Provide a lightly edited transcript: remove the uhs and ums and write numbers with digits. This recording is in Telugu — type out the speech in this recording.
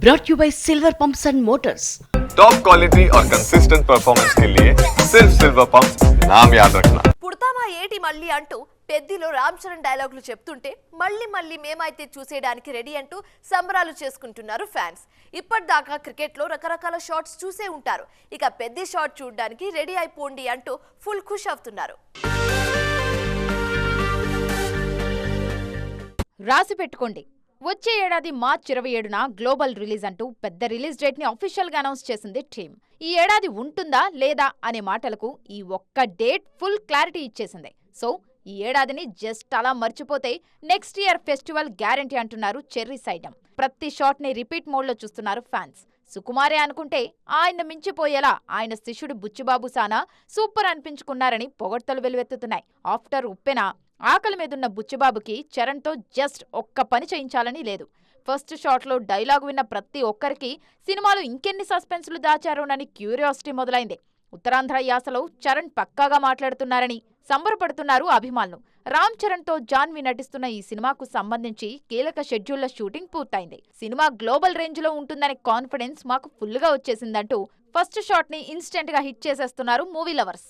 brought you by Silver Pumps and Motors. Top quality और कंसिस्टेंट परफॉर्मेंस के लिए सिर्फ सिल्वर पंप्स नाम याद रखना. పుడతామా ఏటి మళ్ళీ అంటూ పెద్దిలో రామ్ చరణ్ డైలాగులు చెప్తుంటే మళ్ళీ మేమైతే చూసేయడానికి రెడీ అంటూ సంబరాలు చేసుకుంటున్నారు ఫ్యాన్స్. ఇప్పటిదాకా క్రికెట్లో రకరకాల షాట్స్ చూసే ఉంటారు. ఇక పెద్ది షాట్ చూడడానికి రెడీ అయిపోండి అంటూ ఫుల్ ఖుష్ అవుతున్నారు. రాసి పెట్టుకోండి, వచ్చే ఏడాది మార్చి 27న గ్లోబల్ రిలీజ్ అంటూ పెద్ద రిలీజ్ డేట్ ని అఫీషియల్ గా అనౌన్స్ చేసింది టీమ్. ఈ ఏడాది ఉంటుందా లేదా అనే మాటలకు ఈ ఒక్క డేట్ ఫుల్ క్లారిటీ ఇచ్చేసింది. సో ఈ ఏడాదిని జస్ట్ అలా మర్చిపోతే నెక్స్ట్ ఇయర్ ఫెస్టివల్ గ్యారంటీ అంటున్నారు చెర్రీ సైడం. ప్రతి షాట్ ని రిపీట్ మోడ్ లో చూస్తున్నారు ఫ్యాన్స్. సుకుమారే అనుకుంటే ఆయన మించిపోయేలా ఆయన శిష్యుడు బుచ్చిబాబు సానా సూపర్ అనిపించుకున్నారని పొగడ్తలు వెలువెత్తుతున్నాయి. ఆఫ్టర్ ఉప్పెన ఆకలి మీదున్న బుచ్చిబాబుకి చరణ్తో జస్ట్ ఒక్క పని చేయించాలని లేదు. ఫస్ట్ షాట్లో డైలాగు విన్న ప్రతి ఒక్కరికి సినిమాలో ఇంకెన్ని సస్పెన్స్లు దాచారోనని క్యూరియాసిటీ మొదలైంది. ఉత్తరాంధ్ర యాసలో చరణ్ పక్కాగా మాట్లాడుతున్నారని సంబరపడుతున్నారు అభిమానులు. రామ్ చరణ్తో జాన్వి నటిస్తున్న ఈ సినిమాకు సంబంధించి కీలక షెడ్యూళ్ల షూటింగ్ పూర్తయింది. సినిమా గ్లోబల్ రేంజ్లో ఉంటుందనే కాన్ఫిడెన్స్ మాకు ఫుల్గా వచ్చేసిందంటూ ఫస్ట్ షాట్ని ఇన్స్టెంట్గా హిట్ చేసేస్తున్నారు మూవీ లవర్స్.